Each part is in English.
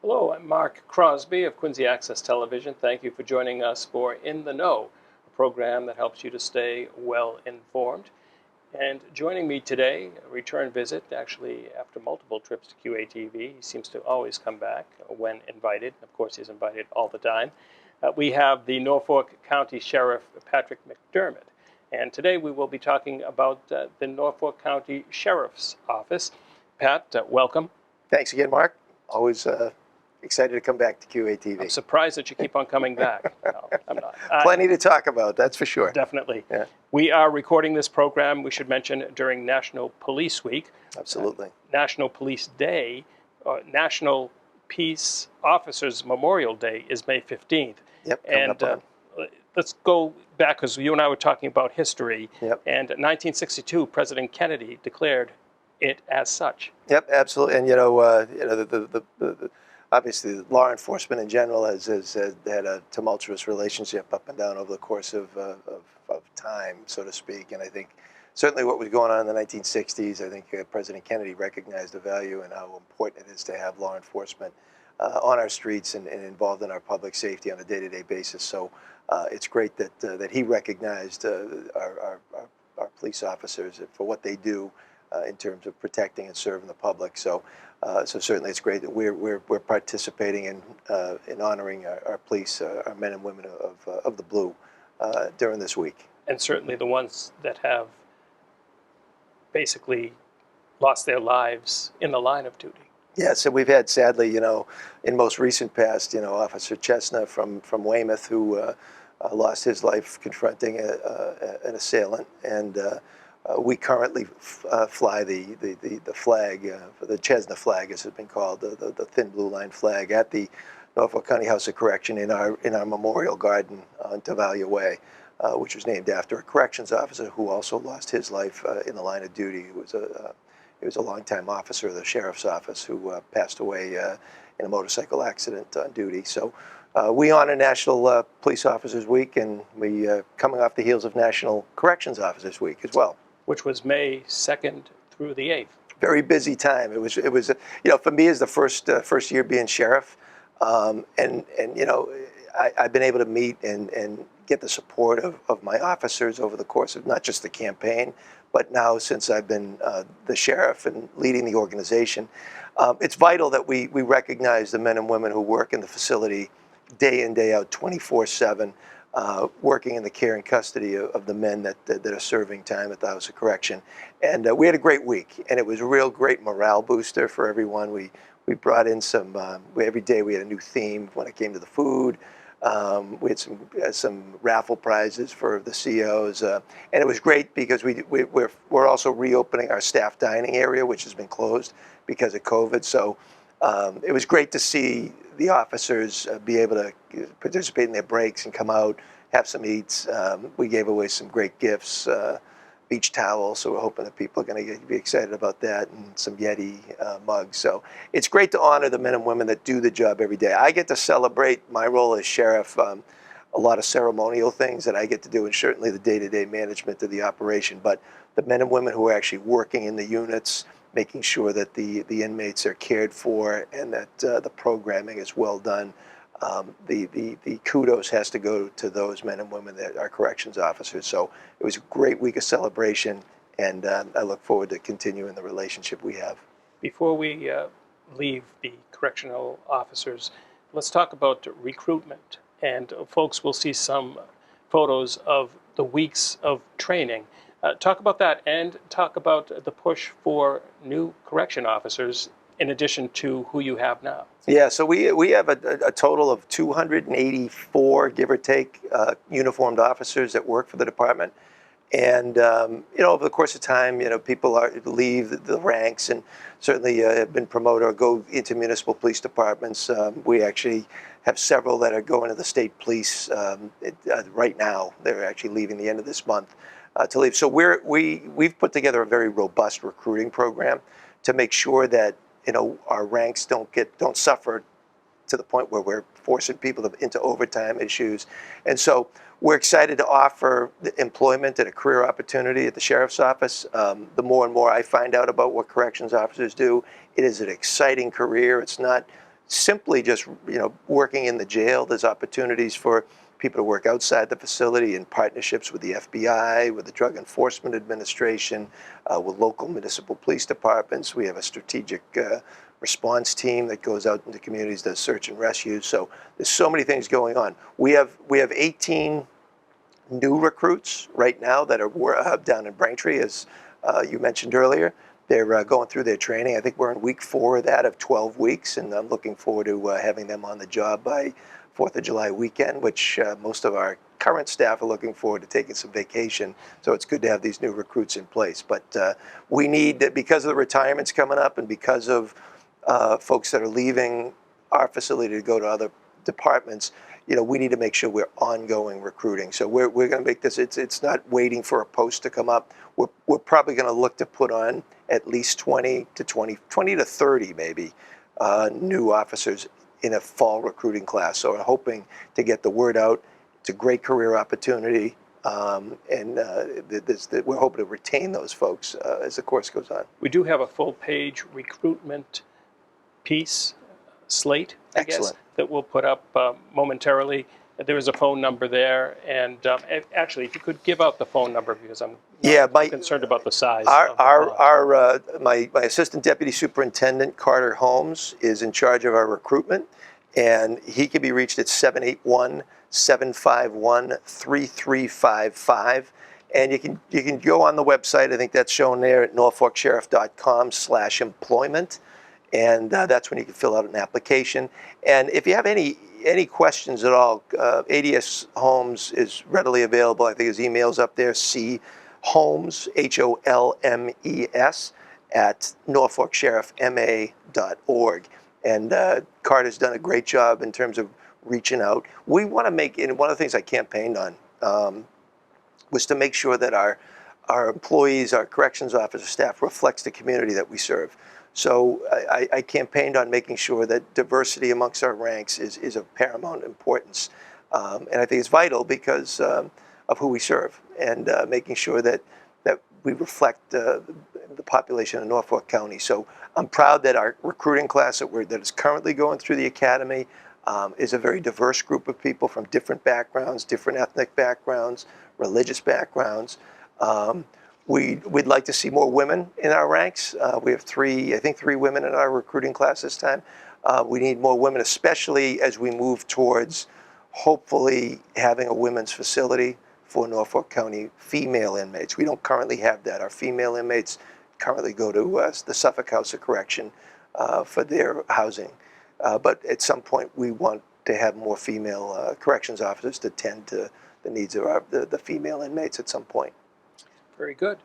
Hello, I'm Mark Crosby of Quincy Access Television. Thank you for joining us for In the Know, a program that helps you to stay well informed. And joining me today, a return visit, actually after multiple trips to QATV. He seems to always come back when invited. Of course, he's invited all the time. We have the Norfolk County Sheriff, Patrick McDermott. And today we will be talking about the Norfolk County Sheriff's Office. Pat, welcome. Thanks again, Mark. Always excited to come back to QATV. I'm surprised that you keep on coming back. No, I'm not. Plenty to talk about, that's for sure. Definitely. Yeah. We are recording this program, we should mention, during National Police Week. Absolutely. National Police Day, National Peace Officers Memorial Day is May 15th. Yep. And let's go back, because you and I were talking about history. Yep. And in 1962, President Kennedy declared it as such. Yep, absolutely. And obviously, law enforcement in general has had a tumultuous relationship up and down over the course of time, so to speak. And I think certainly what was going on in the 1960s, I think President Kennedy recognized the value and how important it is to have law enforcement on our streets and involved in our public safety on a day-to-day basis. So it's great that he recognized our police officers for what they do in terms of protecting and serving the public. So certainly it's great that we're participating in honoring our police, our men and women of the blue during this week. And certainly the ones that have basically lost their lives in the line of duty. Yeah, so we've had, sadly, in most recent past, Officer Chestnut from Weymouth, who lost his life confronting an assailant, and we currently fly the flag, the Chestnut flag, as it's been called, the thin blue line flag, at the Norfolk County House of Correction in our memorial garden on Tavalia Way, which was named after a corrections officer who also lost his life in the line of duty. He was a longtime officer of the sheriff's office who passed away in a motorcycle accident on duty. So we honor National Police Officers Week, and we coming off the heels of National Corrections Officers Week as well, which was May 2nd through the 8th. Very busy time. It was for me as the first year being sheriff, and I've been able to meet and get the support of my officers over the course of not just the campaign, but now since I've been the sheriff and leading the organization. It's vital that we recognize the men and women who work in the facility day in, day out, 24/7, working in the care and custody of the men that are serving time at the House of Correction. And we had a great week, and it was a real great morale booster for everyone. We brought in every day we had a new theme when it came to the food. We had some raffle prizes for the COs, and it was great because we're also reopening our staff dining area, which has been closed because of COVID. So it was great to see the officers be able to participate in their breaks and come out, have some eats. We gave away some great gifts, beach towels, so we're hoping that people are going to be excited about that, and some Yeti mugs. So it's great to honor the men and women that do the job every day. I get to celebrate my role as sheriff, a lot of ceremonial things that I get to do, and certainly the day-to-day management of the operation. But the men and women who are actually working in the units, making sure that the inmates are cared for and that the programming is well done. The kudos has to go to those men and women that are corrections officers. So it was a great week of celebration, and I look forward to continuing the relationship we have. Before we leave the correctional officers, let's talk about recruitment. And folks will see some photos of the weeks of training. Talk about that, and talk about the push for new correction officers in addition to who you have now. Yeah, so we have a total of 284, give or take, uniformed officers that work for the department. And over the course of time, people leave the ranks, and certainly have been promoted or go into municipal police departments. We actually have several that are going to the state police right now. They're actually leaving the end of this month to leave. So we've put together a very robust recruiting program to make sure that our ranks don't suffer to the point where we're forcing people into overtime issues. And so we're excited to offer employment and a career opportunity at the sheriff's office. The more and more I find out about what corrections officers do, it is an exciting career. It's not simply just, working in the jail. There's opportunities for people to work outside the facility in partnerships with the FBI, with the Drug Enforcement Administration, with local municipal police departments. We have a strategic response team that goes out into communities, does search and rescue. So there's so many things going on. We have 18 new recruits right now that are down in Braintree, as you mentioned earlier. They're going through their training. I think we're in week 4 of that, of 12 weeks, and I'm looking forward to having them on the job by 4th of July weekend, which most of our current staff are looking forward to taking some vacation. So it's good to have these new recruits in place. But we need, because of the retirements coming up and because of folks that are leaving our facility to go to other departments, we need to make sure we're ongoing recruiting. So we're going to make this, it's not waiting for a post to come up. We're probably going to look to put on at least 20 to 30 maybe new officers in a fall recruiting class. So I'm hoping to get the word out. It's a great career opportunity. And we're hoping to retain those folks as the course goes on. We do have a full-page recruitment piece, slate, I guess, that we'll put up momentarily. There is a phone number there, and actually, if you could give out the phone number, because I'm concerned about the size. My assistant deputy superintendent, Carter Holmes, is in charge of our recruitment, and he can be reached at 781-751-3355. And you can go on the website. I think that's shown there at norfolksheriff.com/employment. And that's when you can fill out an application. And if you have any questions at all, ADS Holmes is readily available. I think his email's up there, cholmes, HOLMES, at norfolksheriffma.org. And Carter's done a great job in terms of reaching out. We want to make, and one of the things I campaigned on was to make sure that our employees, our corrections officer staff reflects the community that we serve. So I campaigned on making sure that diversity amongst our ranks is of paramount importance. And I think it's vital because of who we serve, and making sure that we reflect the population of Norfolk County. So I'm proud that our recruiting class that is currently going through the academy is a very diverse group of people from different backgrounds, different ethnic backgrounds, religious backgrounds. We'd like to see more women in our ranks. We have three women in our recruiting class this time. We need more women, especially as we move towards hopefully having a women's facility for Norfolk County female inmates. We don't currently have that. Our female inmates currently go to the Suffolk House of Correction for their housing. But at some point, we want to have more female corrections officers to tend to the needs of the female inmates at some point. Very good.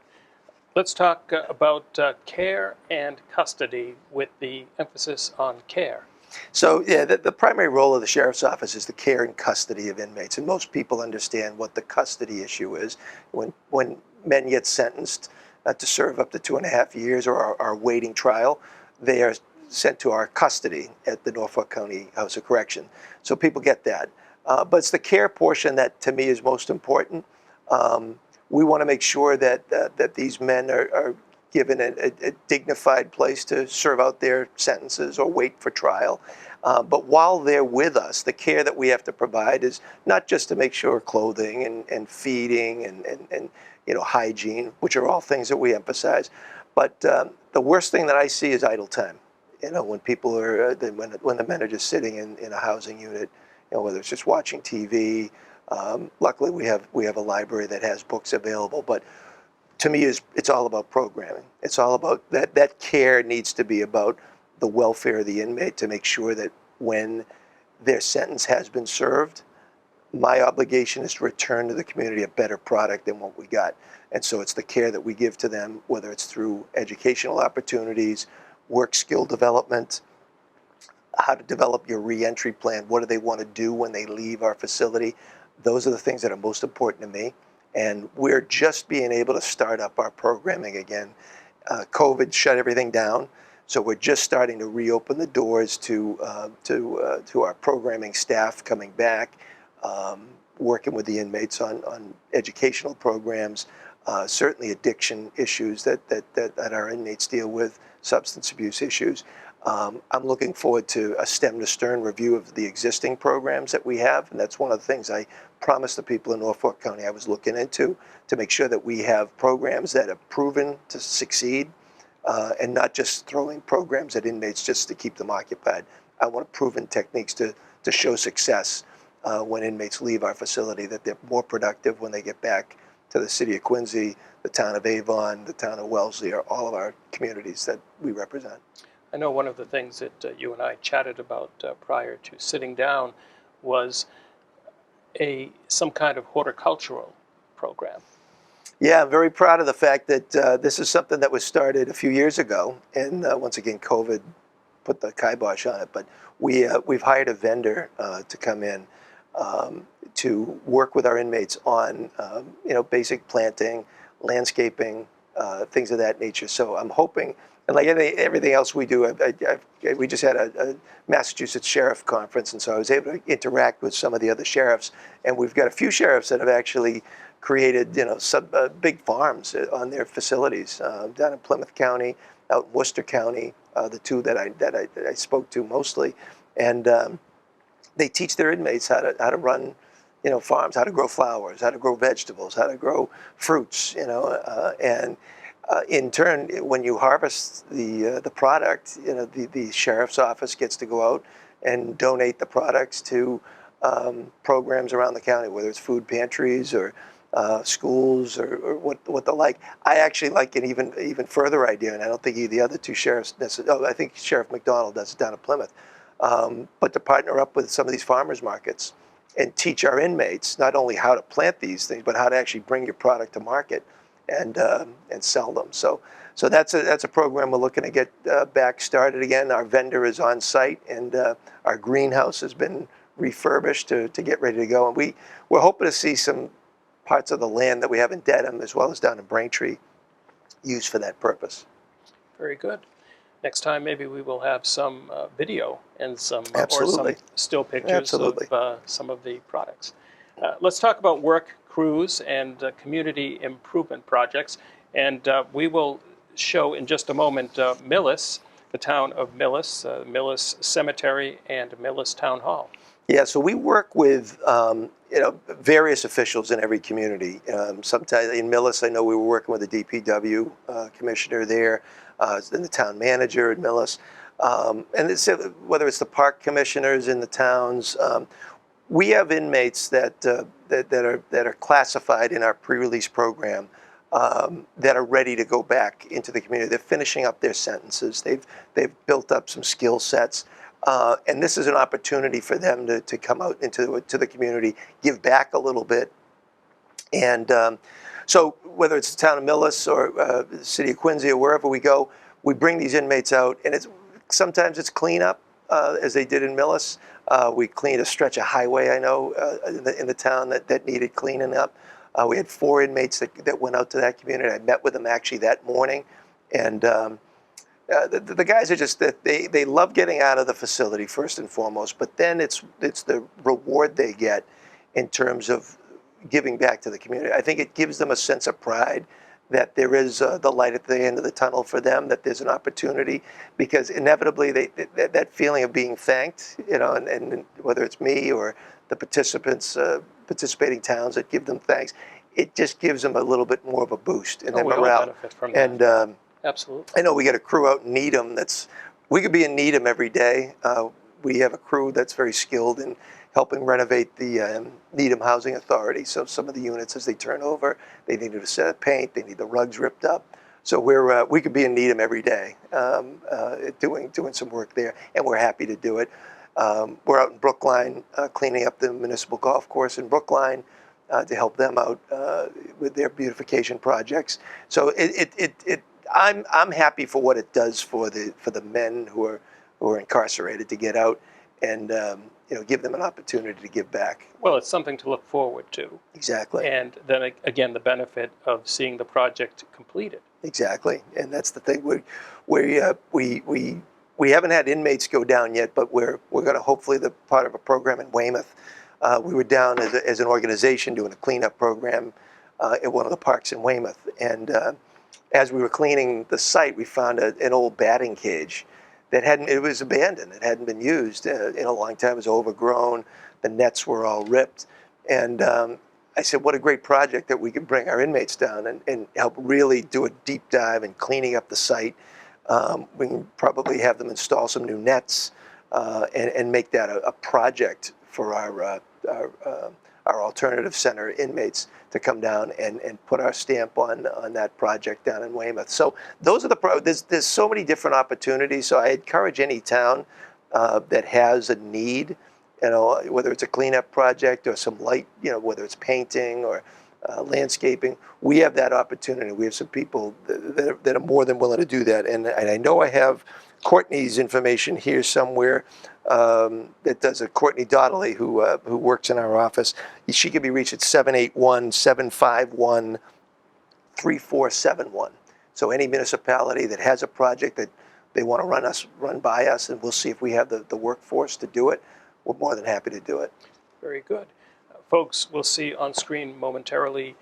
Let's talk about care and custody, with the emphasis on care. So, yeah, the primary role of the sheriff's office is the care and custody of inmates. And most people understand what the custody issue is. When men get sentenced to serve up to 2.5 years or are awaiting trial, they are sent to our custody at the Norfolk County House of Correction. So people get that. But it's the care portion that, to me, is most important. We want to make sure that these men are given a dignified place to serve out their sentences or wait for trial. But while they're with us, the care that we have to provide is not just to make sure clothing and feeding and hygiene, which are all things that we emphasize. But the worst thing that I see is idle time. When people are when the men are just sitting in a housing unit, whether it's just watching TV. Luckily, we have a library that has books available, but to me, it's all about programming. It's all about that care needs to be about the welfare of the inmate, to make sure that when their sentence has been served, my obligation is to return to the community a better product than what we got. And so it's the care that we give to them, whether it's through educational opportunities, work skill development, how to develop your reentry plan, what do they want to do when they leave our facility. Those are the things that are most important to me. And we're just being able to start up our programming again. COVID shut everything down, so we're just starting to reopen the doors to our programming staff coming back, working with the inmates on educational programs, certainly addiction issues that our inmates deal with, substance abuse issues. I'm looking forward to a stem to stern review of the existing programs that we have, and that's one of the things I promised the people in Norfolk County I was looking into, to make sure that we have programs that have proven to succeed, and not just throwing programs at inmates just to keep them occupied. I want proven techniques to show success when inmates leave our facility, that they're more productive when they get back to the city of Quincy, the town of Avon, the town of Wellesley, or all of our communities that we represent. I know one of the things that you and I chatted about prior to sitting down was some kind of horticultural program. Yeah, I'm very proud of the fact that this is something that was started a few years ago, and once again, COVID put the kibosh on it. But we've hired a vendor to come in to work with our inmates on basic planting, landscaping, things of that nature. So I'm hoping, and like everything else we do, we just had a Massachusetts Sheriff Conference, and so I was able to interact with some of the other sheriffs, and we've got a few sheriffs that have actually created some big farms on their facilities down in Plymouth County, out in Worcester County, the two that I spoke to mostly, and they teach their inmates how to run farms, how to grow flowers, how to grow vegetables, how to grow fruits, and in turn, when you harvest the product, the sheriff's office gets to go out and donate the products to programs around the county, whether it's food pantries or schools or what the like. I actually like an even further idea, and I don't think the other two sheriffs necessarily. I think Sheriff McDonald does it down at Plymouth, but to partner up with some of these farmers markets and teach our inmates not only how to plant these things, but how to actually bring your product to market and sell them. So that's a program we're looking to get back started again. Our vendor is on site, and our greenhouse has been refurbished to get ready to go. And we're hoping to see some parts of the land that we have in Dedham, as well as down in Braintree, used for that purpose. Very good. Next time, maybe we will have some video and some Absolutely. or some still pictures Absolutely. of some of the products. Let's talk about work crews and community improvement projects. And we will show in just a moment Millis, the town of Millis, Millis Cemetery, and Millis Town Hall. Yeah, so we work with various officials in every community. Sometimes in Millis, I know we were working with the DPW commissioner there, then the town manager at Millis, and whether it's the park commissioners in the towns. We have inmates that are classified in our pre-release program that are ready to go back into the community. They're finishing up their sentences. They've built up some skill sets. And this is an opportunity for them to come out into the community, give back a little bit. And so whether it's the town of Millis or the city of Quincy or wherever we go, we bring these inmates out, and sometimes it's cleanup, as they did in Millis. We cleaned a stretch of highway, I know, in the town that needed cleaning up. We had 4 inmates that went out to that community. I met with them actually that morning, and the guys are just that they love getting out of the facility first and foremost, but then it's the reward they get in terms of giving back to the community. I think it gives them a sense of pride that there is the light at the end of the tunnel for them, that there's an opportunity, because inevitably that feeling of being thanked, and whether it's me or the participating towns that give them thanks, it just gives them a little bit more of a boost in their morale. We all benefit from that. And absolutely. I know we got a crew out in Needham we could be in Needham every day. We have a crew that's very skilled in helping renovate the Needham Housing Authority. So some of the units, as they turn over, they need a set of paint, they need the rugs ripped up. So we could be in Needham every day doing some work there, and we're happy to do it. We're out in Brookline cleaning up the municipal golf course in Brookline to help them out with their beautification projects. So I'm happy for what it does for the men who are incarcerated to get out and give them an opportunity to give back. Well, it's something to look forward to. Exactly. And then again, the benefit of seeing the project completed. Exactly, and that's the thing. We haven't had inmates go down yet, but we're going to hopefully the part of a program in Weymouth. We were down as an organization doing a cleanup program at one of the parks in Weymouth, and as we were cleaning the site, we found an old batting cage that hadn't, it was abandoned. It hadn't been used in a long time. It was overgrown. The nets were all ripped. And I said, what a great project that we could bring our inmates down and help really do a deep dive in cleaning up the site. We can probably have them install some new nets and make that a project for our alternative center inmates to come down and put our stamp on that project down in Weymouth. So those are there's so many different opportunities. So I encourage any town that has a need, whether it's a cleanup project or some light, whether it's painting or landscaping, we have that opportunity. We have some people that are more than willing to do that. And I know I have Courtney's information here somewhere. That does it. Courtney Donnelly, who works in our office. She can be reached at 781-751-3471. So any municipality that has a project that they want to run by us, and we'll see if we have the workforce to do it, we're more than happy to do it. Very good. Folks, we'll see on screen momentarily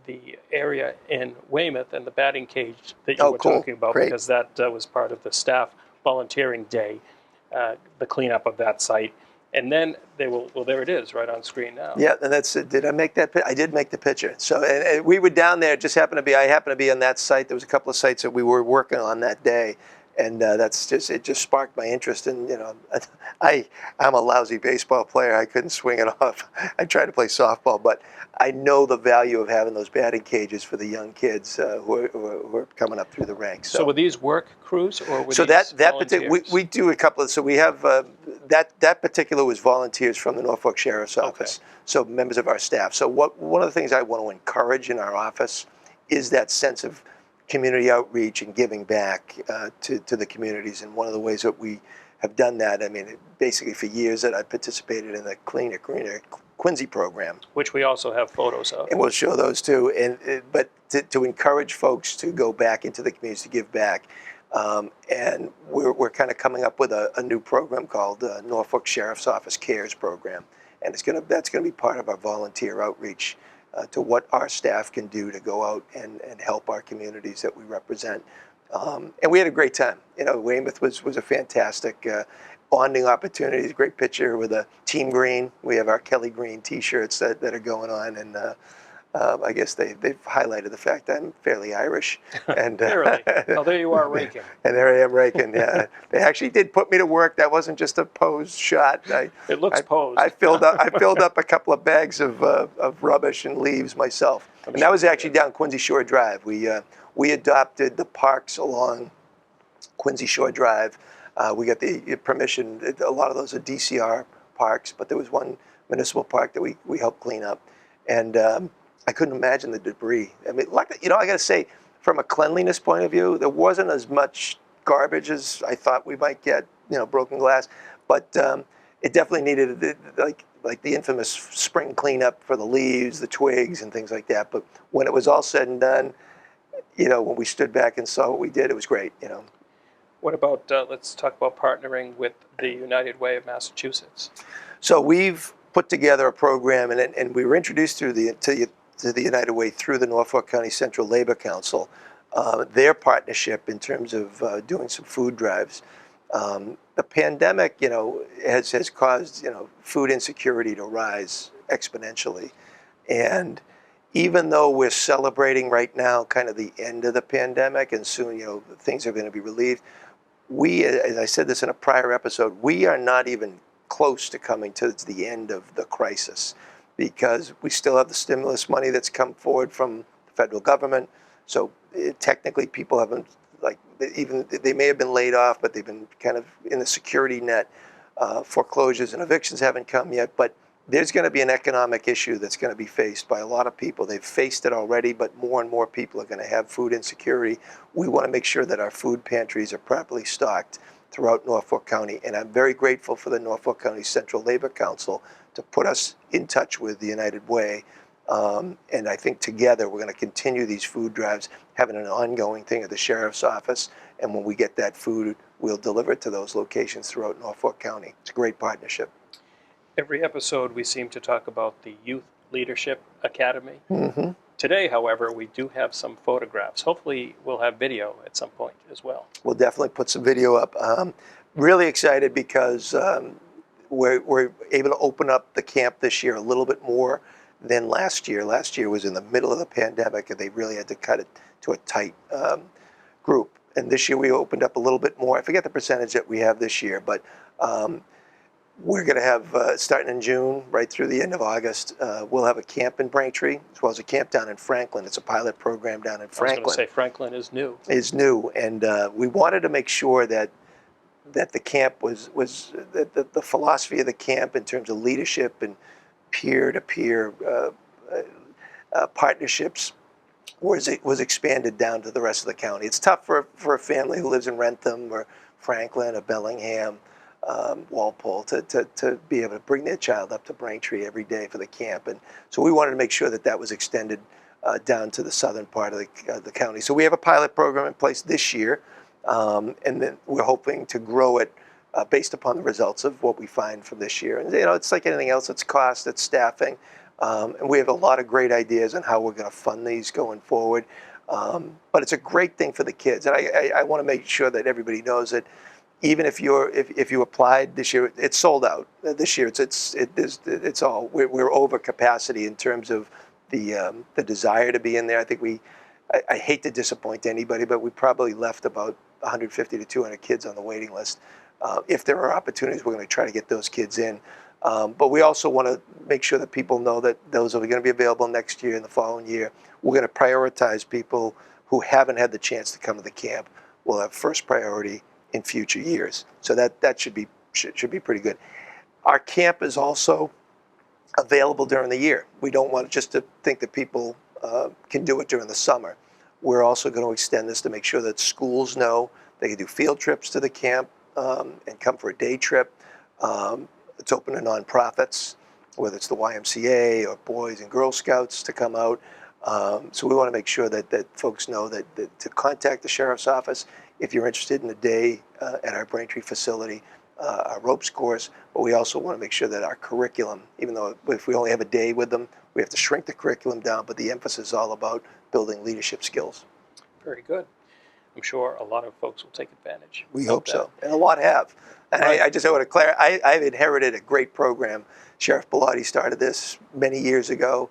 the area in Weymouth and the batting cage that you were talking about. Great. Because that was part of the staff volunteering day, the cleanup of that site. And then they will, well, there it is right on screen now. Yeah, and that's it. Did I make that? I did make the picture. So and we were down there, I happened to be on that site. There was a couple of sites that we were working on that day. And it just sparked my interest in, I'm a lousy baseball player. I couldn't swing it off. I tried to play softball, but I know the value of having those batting cages for the young kids who are coming up through the ranks. So were these work crews or were these volunteers? We do a couple of, so we have, that particular was volunteers from the Norfolk Sheriff's Office. Okay. So members of our staff. So one of the things I want to encourage in our office is that sense of community outreach and giving back to the communities. And one of the ways that we have done that, basically for years that I participated in the Cleaner Quincy program. Which we also have photos of. And we'll show those too. But to encourage folks to go back into the communities to give back. And we're kind of coming up with a new program called Norfolk Sheriff's Office Cares Program. And that's going to be part of our volunteer outreach to what our staff can do to go out and help our communities that we represent. And we had a great time. Weymouth was a fantastic bonding opportunity. A great picture with a Team Green. We have our Kelly Green T-shirts that are going on, and I guess they've highlighted the fact that I'm fairly Irish. And really? Oh, there you are raking. And there I am raking. Yeah, they actually did put me to work. That wasn't just a posed shot. It looks posed. I filled up a couple of bags of rubbish and leaves myself, and that was actually down Quincy Shore Drive. We adopted the parks along Quincy Shore Drive. We got the permission. A lot of those are DCR parks, but there was one municipal park that we helped clean up, and I couldn't imagine the debris. I got to say, from a cleanliness point of view, there wasn't as much garbage as I thought we might get, broken glass, but it definitely needed, like the infamous spring cleanup for the leaves, the twigs, and things like that. But when it was all said and done, when we stood back and saw what we did, it was great, What about, let's talk about partnering with the United Way of Massachusetts. So we've put together a program, and we were introduced to the United Way through the Norfolk County Central Labor Council, their partnership in terms of doing some food drives. The pandemic, has caused, food insecurity to rise exponentially. And even though we're celebrating right now kind of the end of the pandemic and soon, things are going to be relieved, we, as I said this in a prior episode, we are not even close to coming to the end of the crisis, because we still have the stimulus money that's come forward from the federal government. So technically people haven't, they may have been laid off, but they've been kind of in the security net. Foreclosures and evictions haven't come yet, but there's going to be an economic issue that's going to be faced by a lot of people. They've faced it already, but more and more people are going to have food insecurity. We want to make sure that our food pantries are properly stocked throughout Norfolk County. And I'm very grateful for the Norfolk County Central Labor Council to put us in touch with the United Way. And I think together we're going to continue these food drives, having an ongoing thing at the Sheriff's Office. And when we get that food, we'll deliver it to those locations throughout Norfolk County. It's a great partnership. Every episode we seem to talk about the Youth Leadership Academy. Mm-hmm. Today, however, we do have some photographs. Hopefully, we'll have video at some point as well. We'll definitely put some video up. Really excited because we're able to open up the camp this year a little bit more than last year. Last year was in the middle of the pandemic, and they really had to cut it to a tight group. And this year we opened up a little bit more. I forget the percentage that we have this year, but we're going to have, starting in June, right through the end of August, we'll have a camp in Braintree, as well as a camp down in Franklin. It's a pilot program down in Franklin. I was going to say Franklin is new. Is new, and we wanted to make sure that the camp was the philosophy of the camp in terms of leadership and peer-to-peer partnerships was expanded down to the rest of the county. It's tough for a family who lives in Rentham or Franklin or Bellingham, Walpole, to be able to bring their child up to Braintree every day for the camp. And so we wanted to make sure that that was extended down to the southern part of the county. So we have a pilot program in place this year, and then we're hoping to grow it based upon the results of what we find from this year. And it's like anything else, it's cost, it's staffing, and we have a lot of great ideas on how we're going to fund these going forward. But it's a great thing for the kids, and I want to make sure that everybody knows that even if you applied this year, it's sold out. This year, it's all we're over capacity in terms of the desire to be in there. I think I hate to disappoint anybody, but we probably left about 150 to 200 kids on the waiting list. If there are opportunities, we're going to try to get those kids in. But we also want to make sure that people know that those are going to be available next year and the following year. We're going to prioritize people who haven't had the chance to come to the camp. We'll have first priority in future years. So that should be pretty good. Our camp is also available during the year. We don't want just to think that people can do it during the summer. We're also going to extend this to make sure that schools know they can do field trips to the camp and come for a day trip. It's open to nonprofits, whether it's the YMCA or Boys and Girl Scouts to come out. So we want to make sure that folks know that to contact the Sheriff's Office if you're interested in a day at our Braintree facility, our ropes course. But we also want to make sure that our curriculum, even though if we only have a day with them, we have to shrink the curriculum down, but the emphasis is all about building leadership skills. Very good. I'm sure a lot of folks will take advantage. We hope so, and a lot have. And right. I just want to clarify, I've inherited a great program. Sheriff Bellotti started this many years ago.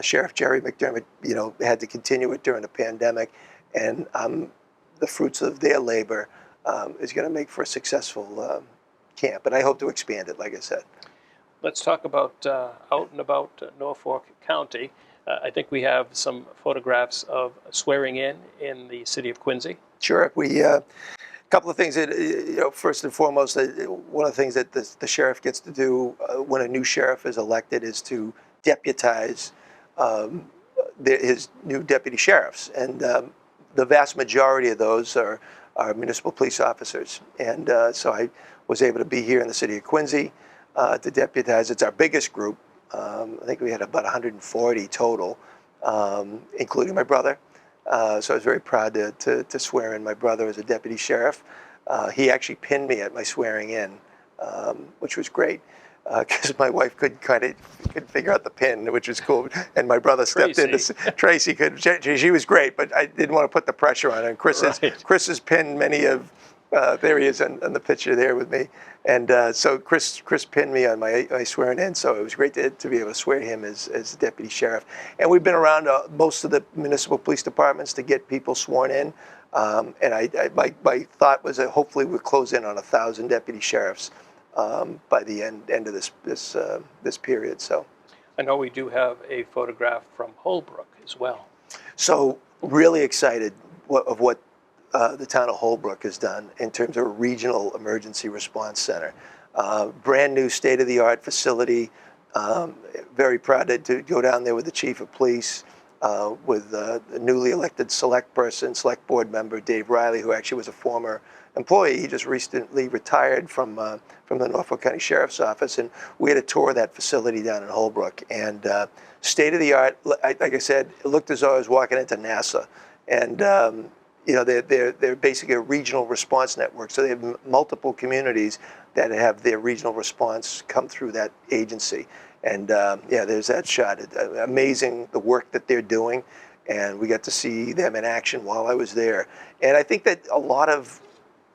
Sheriff Jerry McDermott, had to continue it during the pandemic, and the fruits of their labor is going to make for a successful camp. And I hope to expand it, like I said. Let's talk about out and about Norfolk County. I think we have some photographs of swearing in the city of Quincy. Sure. A couple of things that, first and foremost, one of the things that the sheriff gets to do when a new sheriff is elected is to deputize his new deputy sheriffs. And the vast majority of those are municipal police officers. And so I was able to be here in the city of Quincy to deputize. It's our biggest group. I think we had about 140 total, including my brother. So I was very proud to swear in my brother as a deputy sheriff. He actually pinned me at my swearing in, which was great because my wife could figure out the pin, which was cool. And my brother stepped in. Tracy could. She was great, but I didn't want to put the pressure on her. And Chris has pinned many of. There he is on the picture there with me. And so Chris pinned me on my swearing in, so it was great to be able to swear him as deputy sheriff. And we've been around most of the municipal police departments to get people sworn in. And my thought was that hopefully we'll close in on 1,000 deputy sheriffs by the end of this period. So I know we do have a photograph from Holbrook as well. So really excited of what the town of Holbrook has done in terms of a regional emergency response center. Brand new state-of-the-art facility. Very proud to go down there with the chief of police, with the newly elected select board member, Dave Riley, who actually was a former employee. He just recently retired from the Norfolk County Sheriff's Office, and we had a tour of that facility down in Holbrook. And state-of-the-art, like I said, it looked as though I was walking into NASA. And they're basically a regional response network, so they have multiple communities that have their regional response come through that agency. And yeah, there's that shot. Amazing the work that they're doing, and we got to see them in action while I was there. And I think that a lot of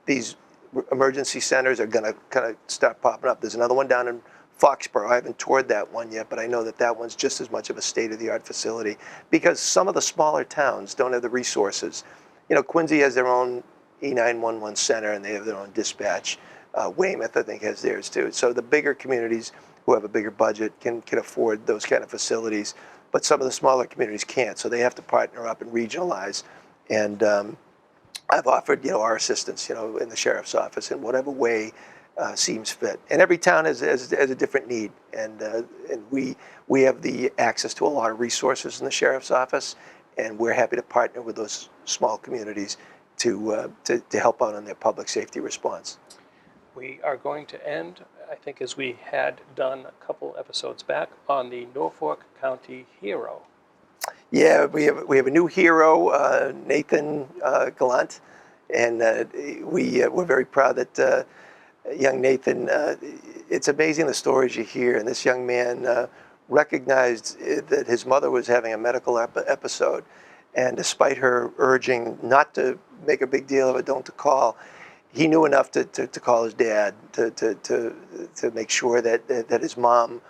these emergency centers are going to kind of start popping up. There's another one down in Foxborough. I haven't toured that one yet, but I know that that one's just as much of a state-of-the-art facility because some of the smaller towns don't have the resources. You know, Quincy has their own E911 center, and they have their own dispatch. Weymouth, I think, has theirs too. So the bigger communities who have a bigger budget can afford those kind of facilities, but some of the smaller communities can't. So they have to partner up and regionalize. And I've offered, our assistance, in the sheriff's office in whatever way seems fit. And every town has a different need, and we have the access to a lot of resources in the sheriff's office, and we're happy to partner with those small communities to help out on their public safety response. We are going to end, I think, as we had done a couple episodes back, on the Norfolk County hero. Yeah, we have a new hero, Nathan Gallant, and we're very proud that young Nathan. It's amazing the stories you hear, and this young man recognized that his mother was having a medical episode, and despite her urging not to make a big deal of it, don't to call, he knew enough to call his dad to make sure that his mom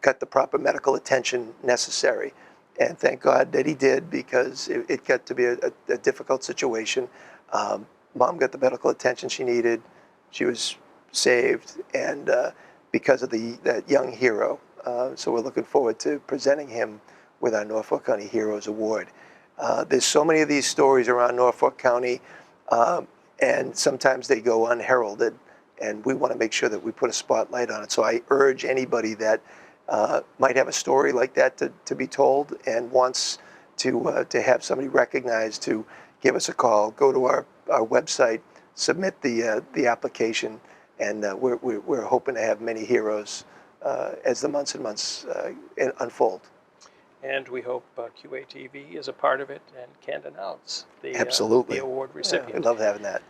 got the proper medical attention necessary. And thank God that he did, because it got to be a difficult situation. Mom got the medical attention she needed. She was saved, and because of that young hero. So we're looking forward to presenting him with our Norfolk County Heroes Award. There's so many of these stories around Norfolk County, and sometimes they go unheralded, and we want to make sure that we put a spotlight on it. So I urge anybody that might have a story like that to be told and wants to have somebody recognized to give us a call. Go to our website, submit the application, and we're hoping to have many heroes as the months and months unfold. And we hope QATV is a part of it and can announce Absolutely. The award recipient. Yeah, we love having that.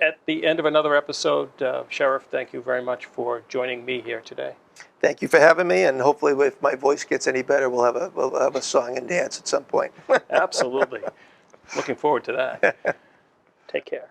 At the end of another episode, Sheriff, thank you very much for joining me here today. Thank you for having me, and hopefully if my voice gets any better, we'll have a song and dance at some point. Absolutely. Looking forward to that. Take care.